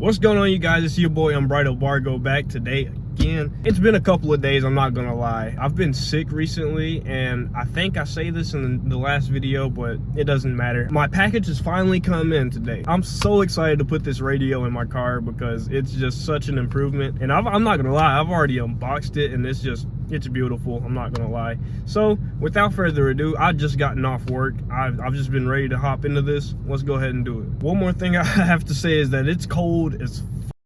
What's going on, you guys? It's your boy Unbridled Bargo back today again. It's been a couple of days, I'm not gonna lie. I've been sick recently, and I think I say this in the last video, but it doesn't matter. My package has finally come in today. I'm so excited to put this radio in my car because it's just such an improvement. And I'm not gonna lie, I've already unboxed it, and it's beautiful. I'm not gonna lie. So without further ado, I've just gotten off work. I've just been ready to hop into this. Let's go ahead and do it. One more thing I have to say is that it's cold as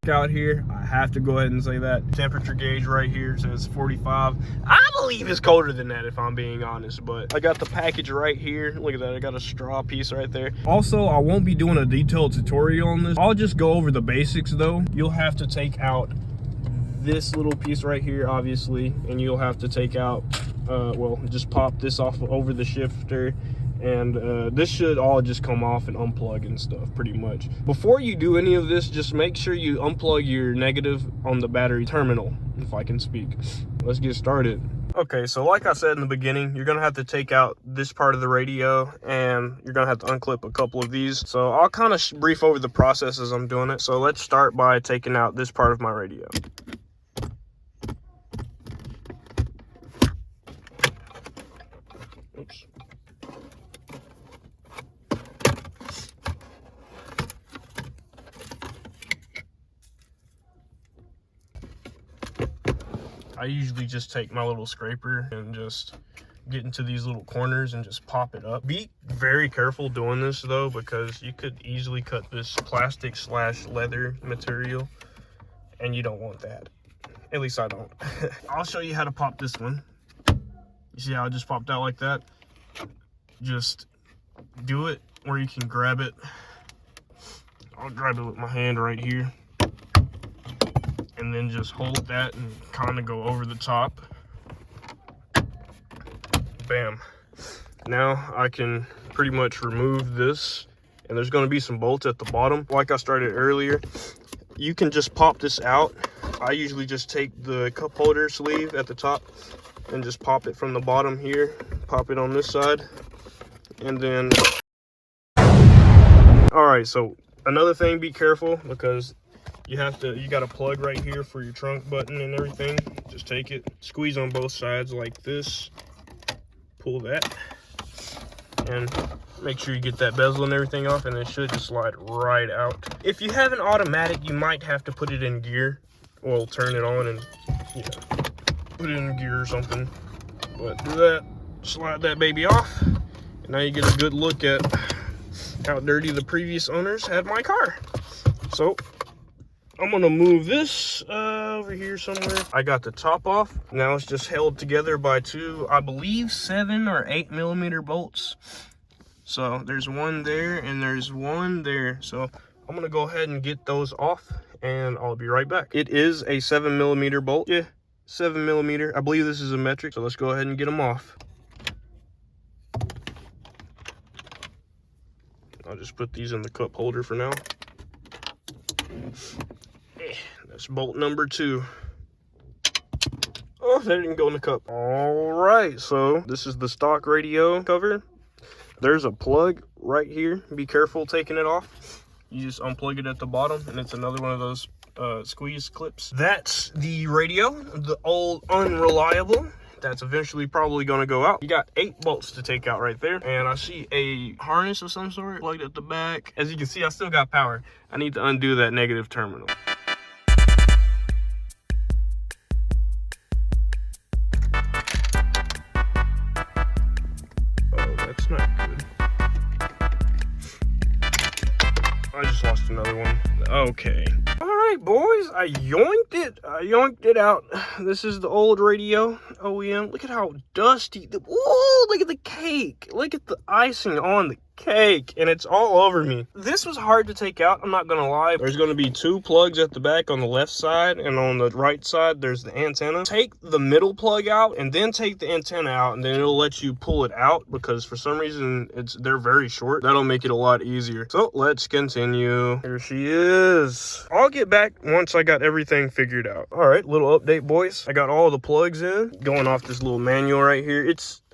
out here. I have to go ahead and say that. Temperature gauge right here says 45. I believe it's colder than that if I'm being honest, but I got the package right here. Look at that, I got a straw piece right there. Also, I won't be doing a detailed tutorial on this. I'll just go over the basics though. You'll have to take out this little piece right here, obviously, and you'll have to take out well, just pop this off over the shifter, and this should all just come off and unplug and stuff pretty much. Before you do any of this, just make sure you unplug your negative on the battery terminal, if I can speak. Let's get started. Okay, so like I said in the beginning, you're gonna have to take out this part of the radio, and you're gonna have to unclip a couple of these. So I'll kind of brief over the process as I'm doing it. So let's start by taking out this part of my radio. Oops. I usually just take my little scraper and just get into these little corners and just pop it up. Be very careful doing this though, because you could easily cut this plastic / leather material, and you don't want that. At least I don't. I'll show you how to pop this one. You see how I just popped out like that? Just do it where you can grab it. I'll grab it with my hand right here, and then just hold that and kind of go over the top. Bam. Now I can pretty much remove this, and there's going to be some bolts at the bottom. Like I started earlier, you can just pop this out. I usually just take the cup holder sleeve at the top and just pop it from the bottom here, pop it on this side, and then all right. So another thing, be careful, because you got a plug right here for your trunk button and everything. Just take it, squeeze on both sides like this, pull that, and make sure you get that bezel and everything off, and it should just slide right out. If you have an automatic, you might have to put it in gear. Well, turn it on and put it in gear or something. But do that, slide that baby off, and now you get a good look at how dirty the previous owners had my car. So I'm gonna move this over here somewhere. I got the top off. Now it's just held together by two, I believe 7 or 8 millimeter bolts. So there's one there and there's one there. So I'm gonna go ahead and get those off, and I'll be right back. It is a 7 millimeter bolt. Yeah, 7 millimeter. I believe this is a metric. So let's go ahead and get them off. I'll just put these in the cup holder for now. That's bolt number 2. Oh, that didn't go in the cup. All right, so this is the stock radio cover. There's a plug right here. Be careful taking it off. You just unplug it at the bottom, and it's another one of those squeeze clips. That's the radio, the old unreliable. That's eventually probably going to go out. You got 8 bolts to take out right there, and I see a harness of some sort plugged at the back. As you can see, I still got power. I need to undo that negative terminal. Oh, that's not good. I just lost another one. Okay. All right, boys, I yoinked it out. This is the old radio OEM. Look at how dusty. Whoa, look at the cake. Look at the icing on the cake, and it's all over me. This was hard to take out, I'm not gonna lie. There's gonna be 2 plugs at the back on the left side, and on the right side there's the antenna. Take the middle plug out, and then take the antenna out, and then it'll let you pull it out, because for some reason they're very short. That'll make it a lot easier. So let's continue. Here she is. I'll get back once I got everything figured out. All right, little update, boys. I got all the plugs in. Going off this little manual right here.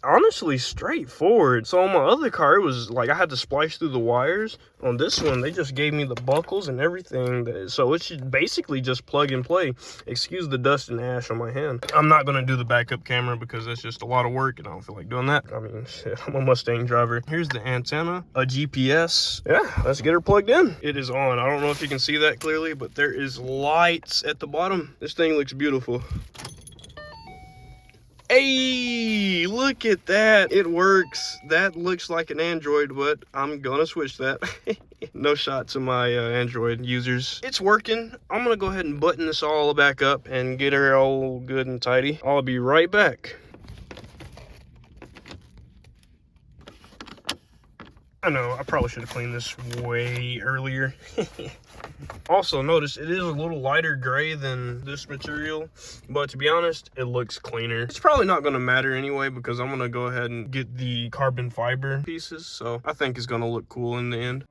honestly straightforward. So on my other car, it was like I had to splice through the wires. On this one, they just gave me the buckles and everything. So it should basically just plug and play. Excuse the dust and ash on my hand. I'm not gonna do the backup camera because that's just a lot of work and I don't feel like doing that. I mean, shit, I'm a Mustang driver. Here's the antenna, a GPS. Yeah, let's get her plugged in. It is on. I don't know if you can see that clearly, but there is lights at the bottom. This thing looks beautiful. Hey, look at that. It works. That looks like an Android, but I'm gonna switch that. No shot to my Android users. It's working. I'm gonna go ahead and button this all back up and get her all good and tidy. I'll be right back. I know, I probably should have cleaned this way earlier. Also, notice it is a little lighter gray than this material, but to be honest, it looks cleaner. It's probably not going to matter anyway because I'm going to go ahead and get the carbon fiber pieces, so I think it's going to look cool in the end.